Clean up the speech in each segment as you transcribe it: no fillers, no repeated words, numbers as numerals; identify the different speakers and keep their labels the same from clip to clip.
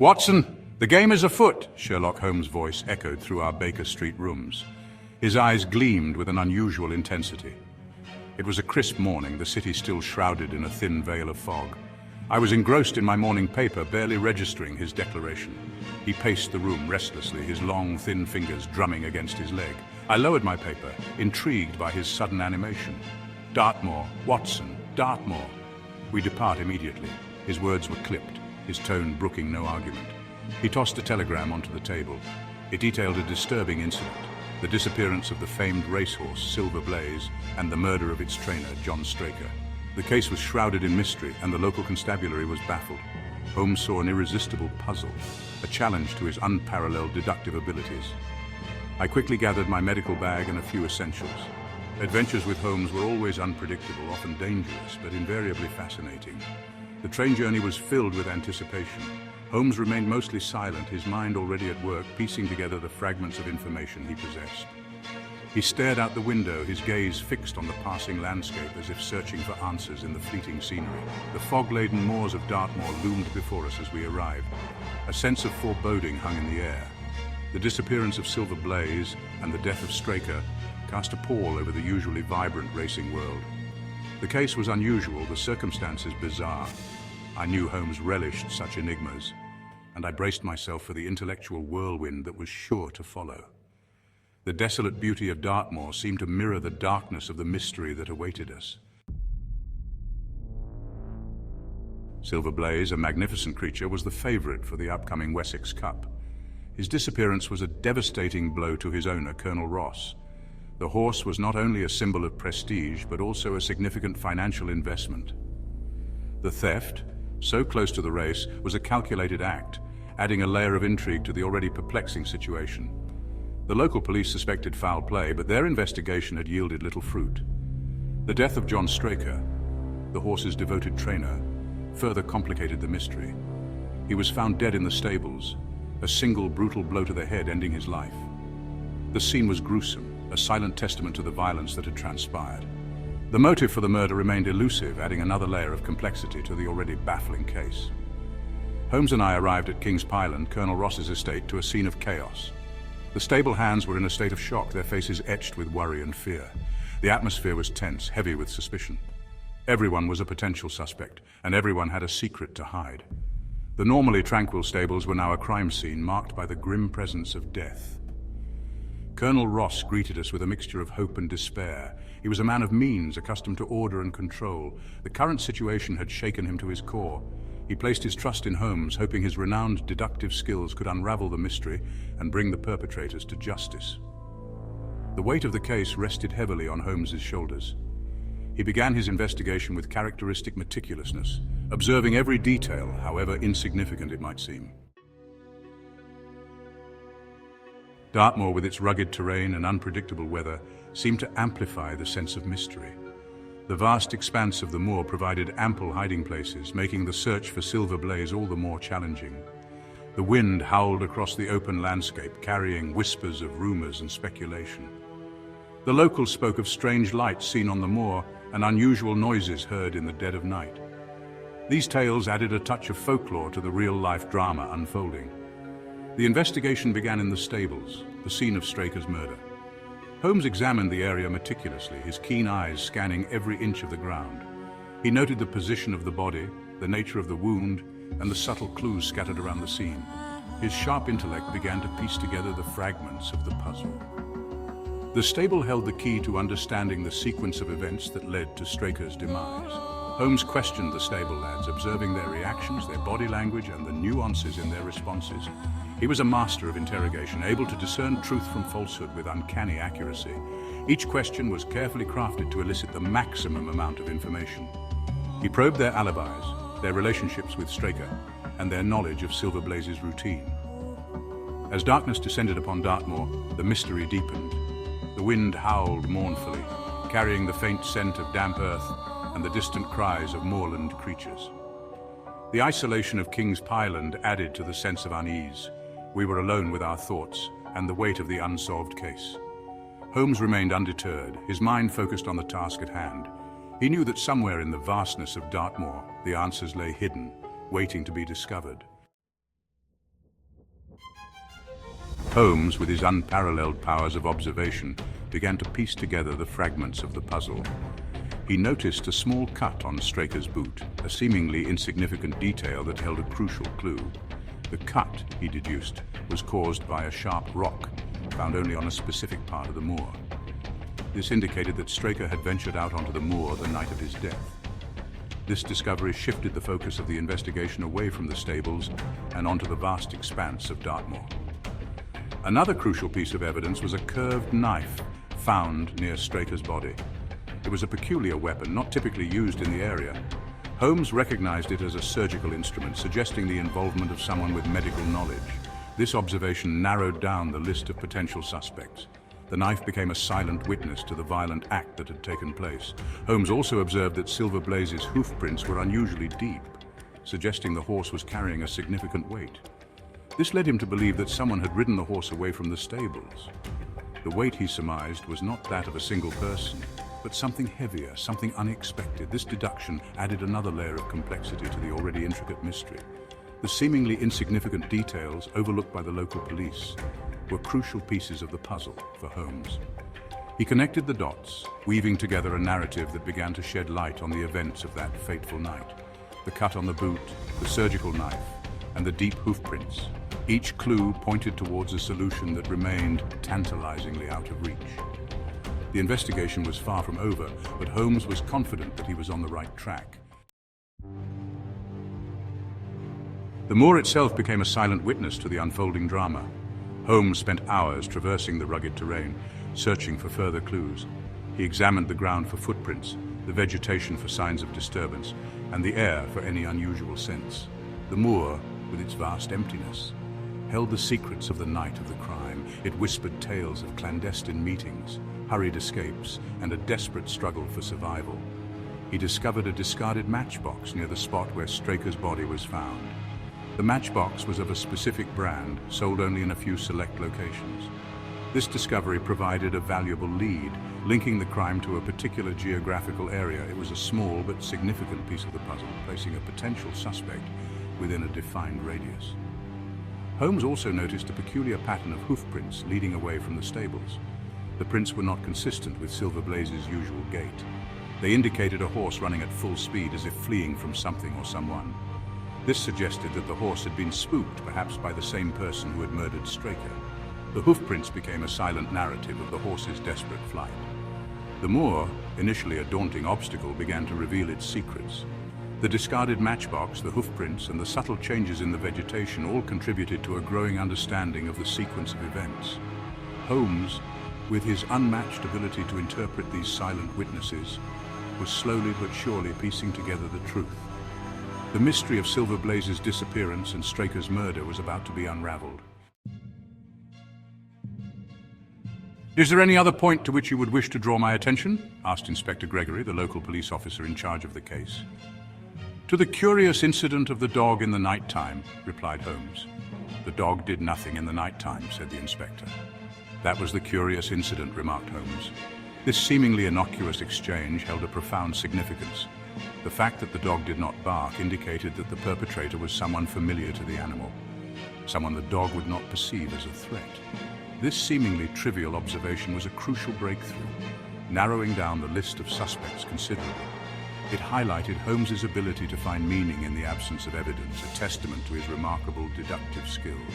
Speaker 1: "Watson, the game is afoot," Sherlock Holmes' voice echoed through our Baker Street rooms. His eyes gleamed with an unusual intensity. It was a crisp morning, the city still shrouded in a thin veil of fog. I was engrossed in my morning paper, barely registering his declaration. He paced the room restlessly, his long, thin fingers drumming against his leg. I lowered my paper, intrigued by his sudden animation. "Dartmoor, Watson, Dartmoor." "We depart immediately." His words were clipped, his tone brooking no argument. He tossed a telegram onto the table. It detailed a disturbing incident: the disappearance of the famed racehorse, Silver Blaze, and the murder of its trainer, John Straker. The case was shrouded in mystery, and the local constabulary was baffled. Holmes saw an irresistible puzzle, a challenge to his unparalleled deductive abilities. I quickly gathered my medical bag and a few essentials. Adventures with Holmes were always unpredictable, often dangerous, but invariably fascinating. The train journey was filled with anticipation. Holmes remained mostly silent, his mind already at work, piecing together the fragments of information he possessed. He stared out the window, his gaze fixed on the passing landscape as if searching for answers in the fleeting scenery. The fog-laden moors of Dartmoor loomed before us as we arrived. A sense of foreboding hung in the air. The disappearance of Silver Blaze and the death of Straker cast a pall over the usually vibrant racing world. The case was unusual, the circumstances bizarre. I knew Holmes relished such enigmas, and I braced myself for the intellectual whirlwind that was sure to follow. The desolate beauty of Dartmoor seemed to mirror the darkness of the mystery that awaited us. Silver Blaze, a magnificent creature, was the favorite for the upcoming Wessex Cup. His disappearance was a devastating blow to his owner, Colonel Ross. The horse was not only a symbol of prestige, but also a significant financial investment. The theft, so close to the race, was a calculated act, adding a layer of intrigue to the already perplexing situation. The local police suspected foul play, but their investigation had yielded little fruit. The death of John Straker, the horse's devoted trainer, further complicated the mystery. He was found dead in the stables, a single brutal blow to the head ending his life. The scene was gruesome, a silent testament to the violence that had transpired. The motive for the murder remained elusive, adding another layer of complexity to the already baffling case. Holmes and I arrived at King's Pyland, Colonel Ross's estate, to a scene of chaos. The stable hands were in a state of shock, their faces etched with worry and fear. The atmosphere was tense, heavy with suspicion. Everyone was a potential suspect, and everyone had a secret to hide. The normally tranquil stables were now a crime scene marked by the grim presence of death. Colonel Ross greeted us with a mixture of hope and despair. He was a man of means, accustomed to order and control. The current situation had shaken him to his core. He placed his trust in Holmes, hoping his renowned deductive skills could unravel the mystery and bring the perpetrators to justice. The weight of the case rested heavily on Holmes's shoulders. He began his investigation with characteristic meticulousness, observing every detail, however insignificant it might seem. Dartmoor, with its rugged terrain and unpredictable weather, seemed to amplify the sense of mystery. The vast expanse of the moor provided ample hiding places, making the search for Silver Blaze all the more challenging. The wind howled across the open landscape, carrying whispers of rumors and speculation. The locals spoke of strange lights seen on the moor and unusual noises heard in the dead of night. These tales added a touch of folklore to the real-life drama unfolding. The investigation began in the stables, the scene of Straker's murder. Holmes examined the area meticulously, his keen eyes scanning every inch of the ground. He noted the position of the body, the nature of the wound, and the subtle clues scattered around the scene. His sharp intellect began to piece together the fragments of the puzzle. The stable held the key to understanding the sequence of events that led to Straker's demise. Holmes questioned the stable lads, observing their reactions, their body language, and the nuances in their responses. He was a master of interrogation, able to discern truth from falsehood with uncanny accuracy. Each question was carefully crafted to elicit the maximum amount of information. He probed their alibis, their relationships with Straker, and their knowledge of Silver Blaze's routine. As darkness descended upon Dartmoor, the mystery deepened. The wind howled mournfully, carrying the faint scent of damp earth and the distant cries of moorland creatures. The isolation of King's Pyland added to the sense of unease. We were alone with our thoughts and the weight of the unsolved case. Holmes remained undeterred, his mind focused on the task at hand. He knew that somewhere in the vastness of Dartmoor, the answers lay hidden, waiting to be discovered. Holmes, with his unparalleled powers of observation, began to piece together the fragments of the puzzle. He noticed a small cut on Straker's boot, a seemingly insignificant detail that held a crucial clue. The cut, he deduced, was caused by a sharp rock, found only on a specific part of the moor. This indicated that Straker had ventured out onto the moor the night of his death. This discovery shifted the focus of the investigation away from the stables and onto the vast expanse of Dartmoor. Another crucial piece of evidence was a curved knife found near Straker's body. It was a peculiar weapon, not typically used in the area. Holmes recognized it as a surgical instrument, suggesting the involvement of someone with medical knowledge. This observation narrowed down the list of potential suspects. The knife became a silent witness to the violent act that had taken place. Holmes also observed that Silver Blaze's hoof prints were unusually deep, suggesting the horse was carrying a significant weight. This led him to believe that someone had ridden the horse away from the stables. The weight, he surmised, was not that of a single person, but something heavier, something unexpected. This deduction added another layer of complexity to the already intricate mystery. The seemingly insignificant details, overlooked by the local police, were crucial pieces of the puzzle for Holmes. He connected the dots, weaving together a narrative that began to shed light on the events of that fateful night. The cut on the boot, the surgical knife, and the deep hoof prints. Each clue pointed towards a solution that remained tantalizingly out of reach. The investigation was far from over, but Holmes was confident that he was on the right track. The moor itself became a silent witness to the unfolding drama. Holmes spent hours traversing the rugged terrain, searching for further clues. He examined the ground for footprints, the vegetation for signs of disturbance, and the air for any unusual scents. The moor, with its vast emptiness, held the secrets of the night of the crime. It whispered tales of clandestine meetings, hurried escapes, and a desperate struggle for survival. He discovered a discarded matchbox near the spot where Straker's body was found. The matchbox was of a specific brand, sold only in a few select locations. This discovery provided a valuable lead, linking the crime to a particular geographical area. It was a small but significant piece of the puzzle, placing a potential suspect within a defined radius. Holmes also noticed a peculiar pattern of hoof prints leading away from the stables. The prints were not consistent with Silver Blaze's usual gait. They indicated a horse running at full speed as if fleeing from something or someone. This suggested that the horse had been spooked, perhaps by the same person who had murdered Straker. The hoof prints became a silent narrative of the horse's desperate flight. The moor, initially a daunting obstacle, began to reveal its secrets. The discarded matchbox, the hoof prints, and the subtle changes in the vegetation all contributed to a growing understanding of the sequence of events. Holmes, with his unmatched ability to interpret these silent witnesses, was slowly but surely piecing together the truth. The mystery of Silver Blaze's disappearance and Straker's murder was about to be unraveled. "Is there any other point to which you would wish to draw my attention?" asked Inspector Gregory, the local police officer in charge of the case. "To the curious incident of the dog in the night-time," replied Holmes. "The dog did nothing in the night-time," said the inspector. "That was the curious incident," remarked Holmes. This seemingly innocuous exchange held a profound significance. The fact that the dog did not bark indicated that the perpetrator was someone familiar to the animal, someone the dog would not perceive as a threat. This seemingly trivial observation was a crucial breakthrough, narrowing down the list of suspects considerably. It highlighted Holmes's ability to find meaning in the absence of evidence, a testament to his remarkable deductive skills.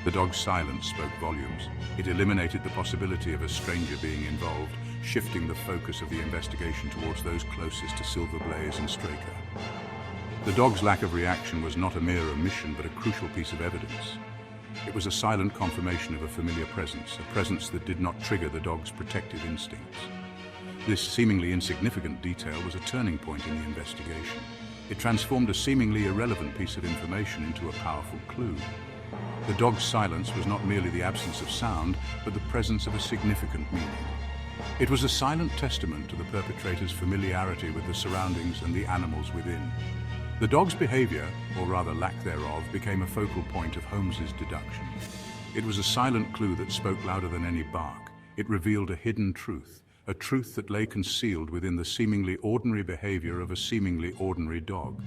Speaker 1: The dog's silence spoke volumes. It eliminated the possibility of a stranger being involved, shifting the focus of the investigation towards those closest to Silver Blaze and Straker. The dog's lack of reaction was not a mere omission, but a crucial piece of evidence. It was a silent confirmation of a familiar presence, a presence that did not trigger the dog's protective instincts. This seemingly insignificant detail was a turning point in the investigation. It transformed a seemingly irrelevant piece of information into a powerful clue. The dog's silence was not merely the absence of sound, but the presence of a significant meaning. It was a silent testament to the perpetrator's familiarity with the surroundings and the animals within. The dog's behavior, or rather lack thereof, became a focal point of Holmes's deduction. It was a silent clue that spoke louder than any bark. It revealed a hidden truth, a truth that lay concealed within the seemingly ordinary behavior of a seemingly ordinary dog.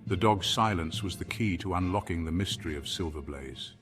Speaker 1: The dog's silence was the key to unlocking the mystery of Silver Blaze.